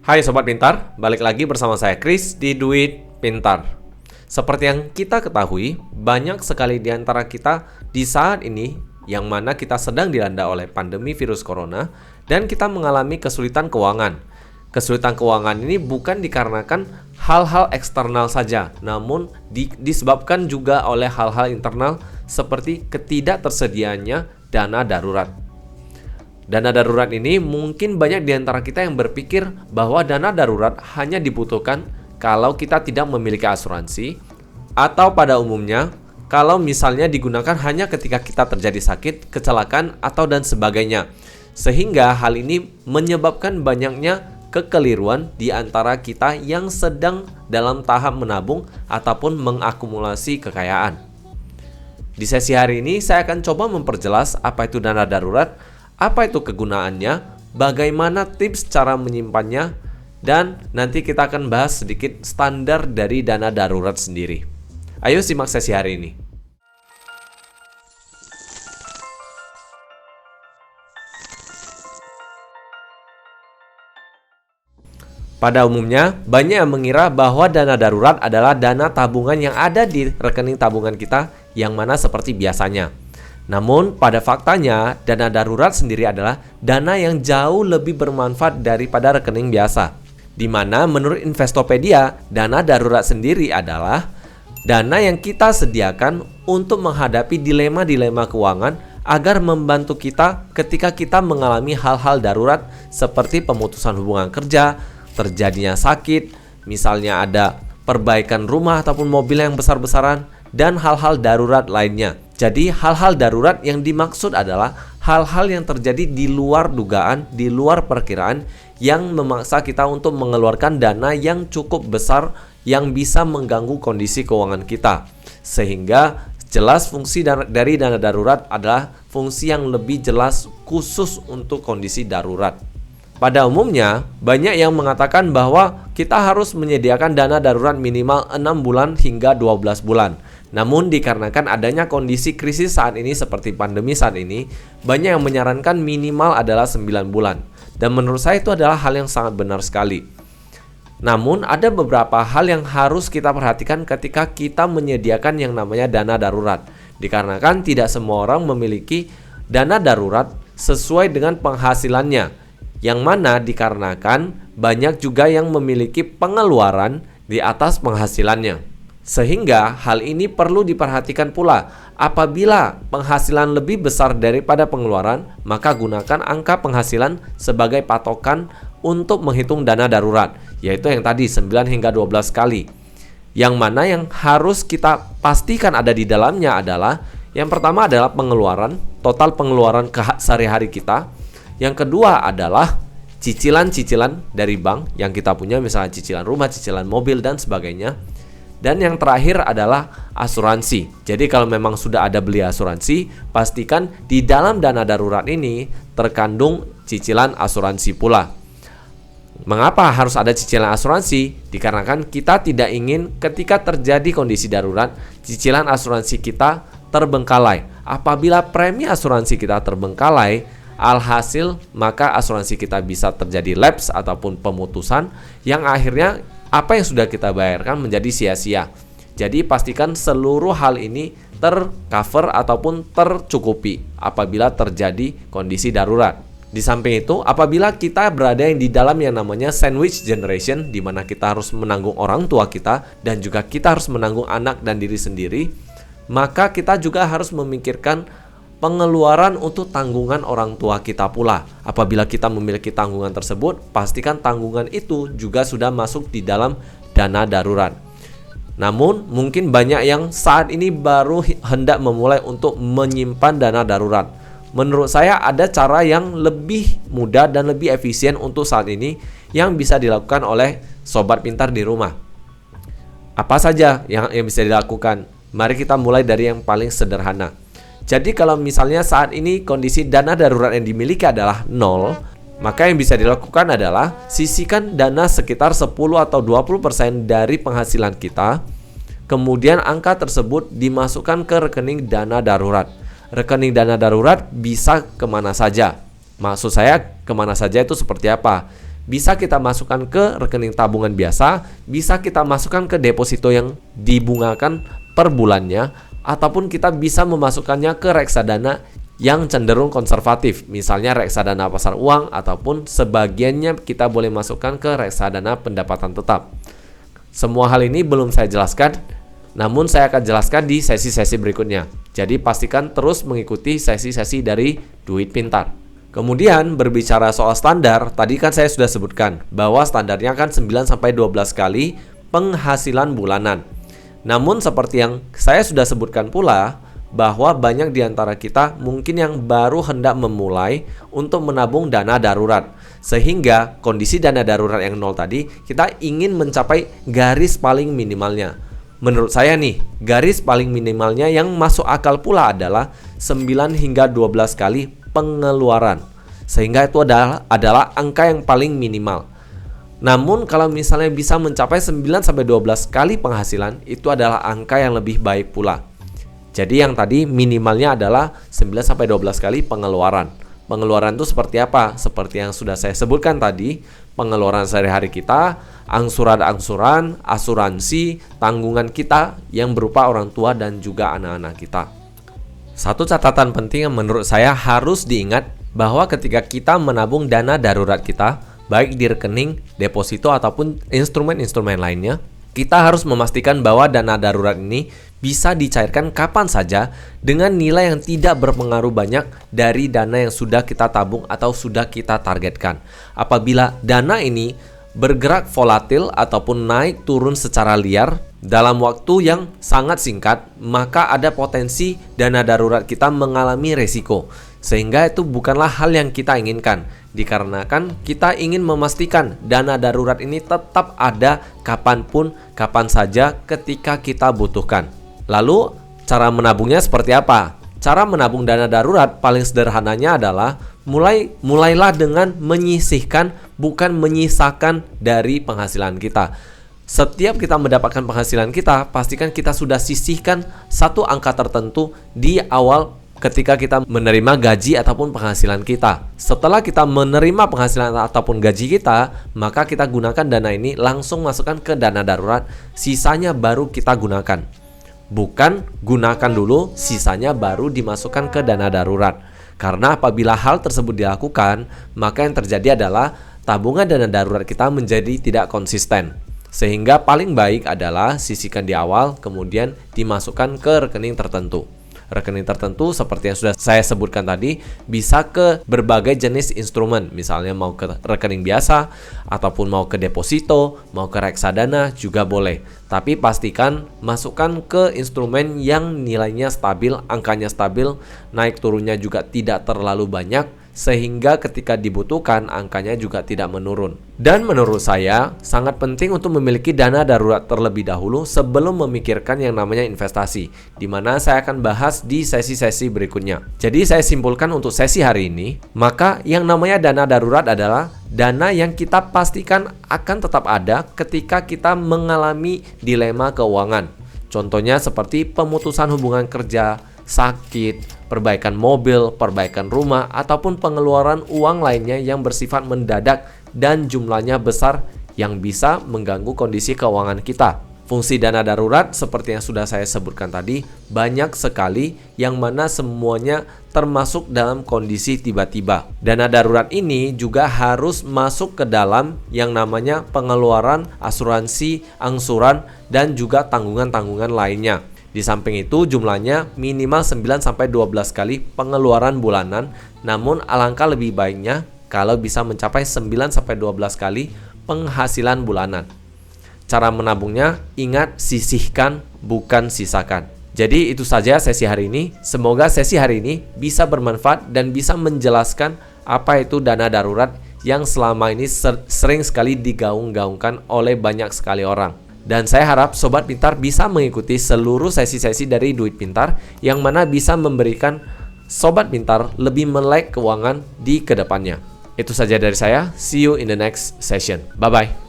Hai Sobat Pintar, balik lagi bersama saya Chris di Duit Pintar. Seperti yang kita ketahui, banyak sekali di antara kita di saat ini yang mana kita sedang dilanda oleh pandemi virus corona dan kita mengalami kesulitan keuangan. Kesulitan keuangan ini bukan dikarenakan hal-hal eksternal saja, namun disebabkan juga oleh hal-hal internal seperti ketidaktersediaannya dana darurat. Dana darurat ini mungkin banyak di antara kita yang berpikir bahwa dana darurat hanya dibutuhkan kalau kita tidak memiliki asuransi, atau pada umumnya kalau misalnya digunakan hanya ketika kita terjadi sakit, kecelakaan, atau dan sebagainya. Sehingga hal ini menyebabkan banyaknya kekeliruan di antara kita yang sedang dalam tahap menabung ataupun mengakumulasi kekayaan. Di sesi hari ini saya akan coba memperjelas apa itu dana darurat, apa itu kegunaannya, bagaimana tips cara menyimpannya, dan nanti kita akan bahas sedikit standar dari dana darurat sendiri. Ayo simak sesi hari ini. Pada umumnya, banyak yang mengira bahwa dana darurat adalah dana tabungan yang ada di rekening tabungan kita yang mana seperti biasanya. Namun, pada faktanya, dana darurat sendiri adalah dana yang jauh lebih bermanfaat daripada rekening biasa. Di mana menurut Investopedia, dana darurat sendiri adalah dana yang kita sediakan untuk menghadapi dilema-dilema keuangan agar membantu kita ketika kita mengalami hal-hal darurat seperti pemutusan hubungan kerja, terjadinya sakit, misalnya ada perbaikan rumah ataupun mobil yang besar-besaran, dan hal-hal darurat lainnya. Jadi hal-hal darurat yang dimaksud adalah hal-hal yang terjadi di luar dugaan, di luar perkiraan, yang memaksa kita untuk mengeluarkan dana yang cukup besar yang bisa mengganggu kondisi keuangan kita. Sehingga jelas fungsi dari dana darurat adalah fungsi yang lebih jelas khusus untuk kondisi darurat. Pada umumnya, banyak yang mengatakan bahwa kita harus menyediakan dana darurat minimal 6 bulan hingga 12 bulan. Namun dikarenakan adanya kondisi krisis saat ini seperti pandemi saat ini, banyak yang menyarankan minimal adalah 9 bulan. Dan menurut saya itu adalah hal yang sangat benar sekali. Namun ada beberapa hal yang harus kita perhatikan ketika kita menyediakan yang namanya dana darurat. Dikarenakan tidak semua orang memiliki dana darurat sesuai dengan penghasilannya, yang mana dikarenakan banyak juga yang memiliki pengeluaran di atas penghasilannya. Sehingga hal ini perlu diperhatikan pula. Apabila penghasilan lebih besar daripada pengeluaran, maka gunakan angka penghasilan sebagai patokan untuk menghitung dana darurat, yaitu yang tadi 9 hingga 12 kali. Yang mana yang harus kita pastikan ada di dalamnya adalah, yang pertama adalah pengeluaran, total pengeluaran sehari-hari kita. Yang kedua adalah cicilan-cicilan dari bank yang kita punya, misalnya cicilan rumah, cicilan mobil, dan sebagainya. Dan yang terakhir adalah asuransi. Jadi kalau memang sudah ada beli asuransi, pastikan di dalam dana darurat ini terkandung cicilan asuransi pula. Mengapa harus ada cicilan asuransi? Dikarenakan kita tidak ingin ketika terjadi kondisi darurat, cicilan asuransi kita terbengkalai. Apabila premi asuransi kita terbengkalai, alhasil maka asuransi kita bisa terjadi lapse ataupun pemutusan yang akhirnya apa yang sudah kita bayarkan menjadi sia-sia. Jadi pastikan seluruh hal ini tercover ataupun tercukupi apabila terjadi kondisi darurat. Di samping itu, apabila kita berada di dalam yang namanya sandwich generation, di mana kita harus menanggung orang tua kita dan juga kita harus menanggung anak dan diri sendiri, maka kita juga harus memikirkan pengeluaran untuk tanggungan orang tua kita pula. Apabila kita memiliki tanggungan tersebut, pastikan tanggungan itu juga sudah masuk di dalam dana darurat. Namun, mungkin banyak yang saat ini baru hendak memulai untuk menyimpan dana darurat. Menurut saya ada cara yang lebih mudah dan lebih efisien untuk saat ini yang bisa dilakukan oleh sobat pintar di rumah. Apa saja yang bisa dilakukan? Mari kita mulai dari yang paling sederhana. Jadi kalau misalnya saat ini kondisi dana darurat yang dimiliki adalah 0, maka yang bisa dilakukan adalah sisihkan dana sekitar 10 atau 20% dari penghasilan kita. Kemudian angka tersebut dimasukkan ke rekening dana darurat. Rekening dana darurat bisa kemana saja. Maksud saya kemana saja itu seperti apa? bisa kita masukkan ke rekening tabungan biasa, bisa kita masukkan ke deposito yang dibungakan per bulannya, ataupun kita bisa memasukkannya ke reksadana yang cenderung konservatif, misalnya reksadana pasar uang, ataupun sebagiannya kita boleh masukkan ke reksadana pendapatan tetap. Semua hal ini belum saya jelaskan, namun saya akan jelaskan di sesi-sesi berikutnya. Jadi pastikan terus mengikuti sesi-sesi dari Duit Pintar. Kemudian berbicara soal standar, tadi kan saya sudah sebutkan bahwa standarnya kan 9-12 kali penghasilan bulanan. Namun seperti yang saya sudah sebutkan pula, bahwa banyak di antara kita mungkin yang baru hendak memulai untuk menabung dana darurat. Sehingga kondisi dana darurat yang 0 tadi, kita ingin mencapai garis paling minimalnya. Menurut saya nih, garis paling minimalnya yang masuk akal pula adalah 9 hingga 12 kali pengeluaran. Sehingga itu adalah angka yang paling minimal. Namun kalau misalnya bisa mencapai 9-12 kali penghasilan, itu adalah angka yang lebih baik pula. Jadi yang tadi minimalnya adalah 9-12 kali pengeluaran. Pengeluaran itu seperti apa? Seperti yang sudah saya sebutkan tadi, pengeluaran sehari-hari kita, angsuran-angsuran, asuransi, tanggungan kita yang berupa orang tua dan juga anak-anak kita. Satu catatan penting yang menurut saya harus diingat, bahwa ketika kita menabung dana darurat kita, baik di rekening, deposito, ataupun instrumen-instrumen lainnya, kita harus memastikan bahwa dana darurat ini bisa dicairkan kapan saja dengan nilai yang tidak berpengaruh banyak dari dana yang sudah kita tabung atau sudah kita targetkan. Apabila dana ini bergerak volatil ataupun naik turun secara liar dalam waktu yang sangat singkat, maka ada potensi dana darurat kita mengalami resiko. Sehingga itu bukanlah hal yang kita inginkan, dikarenakan kita ingin memastikan dana darurat ini tetap ada kapanpun, kapan saja ketika kita butuhkan. Lalu cara menabungnya seperti apa? Cara menabung dana darurat paling sederhananya adalah mulailah dengan menyisihkan, bukan menyisakan dari penghasilan kita. Setiap kita mendapatkan penghasilan kita, pastikan kita sudah sisihkan satu angka tertentu di awal ketika kita menerima gaji ataupun penghasilan kita. Setelah kita menerima penghasilan ataupun gaji kita, maka kita gunakan dana ini langsung masukkan ke dana darurat, sisanya baru kita gunakan. Bukan gunakan dulu, sisanya baru dimasukkan ke dana darurat. Karena apabila hal tersebut dilakukan, maka yang terjadi adalah tabungan dana darurat kita menjadi tidak konsisten. Sehingga paling baik adalah sisihkan di awal, kemudian dimasukkan ke rekening tertentu. Rekening tertentu seperti yang sudah saya sebutkan tadi, bisa ke berbagai jenis instrumen, misalnya mau ke rekening biasa ataupun mau ke deposito, mau ke reksadana juga boleh. Tapi pastikan masukkan ke instrumen yang nilainya stabil, angkanya stabil, naik turunnya juga tidak terlalu banyak, sehingga ketika dibutuhkan angkanya juga tidak menurun. Dan menurut saya sangat penting untuk memiliki dana darurat terlebih dahulu sebelum memikirkan yang namanya investasi, di mana saya akan bahas di sesi-sesi berikutnya. Jadi saya simpulkan untuk sesi hari ini, maka yang namanya dana darurat adalah dana yang kita pastikan akan tetap ada ketika kita mengalami dilema keuangan. Contohnya seperti pemutusan hubungan kerja, sakit, perbaikan mobil, perbaikan rumah, ataupun pengeluaran uang lainnya yang bersifat mendadak dan jumlahnya besar yang bisa mengganggu kondisi keuangan kita. Fungsi dana darurat seperti yang sudah saya sebutkan tadi banyak sekali, yang mana semuanya termasuk dalam kondisi tiba-tiba. Dana darurat ini juga harus masuk ke dalam yang namanya pengeluaran, asuransi, angsuran, dan juga tanggungan-tanggungan lainnya. Di samping itu jumlahnya minimal 9-12 kali pengeluaran bulanan, namun alangkah lebih baiknya kalau bisa mencapai 9-12 kali penghasilan bulanan. Cara menabungnya, ingat sisihkan bukan sisakan. Jadi itu saja sesi hari ini. Semoga sesi hari ini bisa bermanfaat dan bisa menjelaskan apa itu dana darurat yang selama ini sering sekali digaung-gaungkan oleh banyak sekali orang. Dan saya harap Sobat Pintar bisa mengikuti seluruh sesi-sesi dari Duit Pintar, yang mana bisa memberikan Sobat Pintar lebih melek keuangan di kedepannya. Itu saja dari saya. See you in the next session. Bye-bye.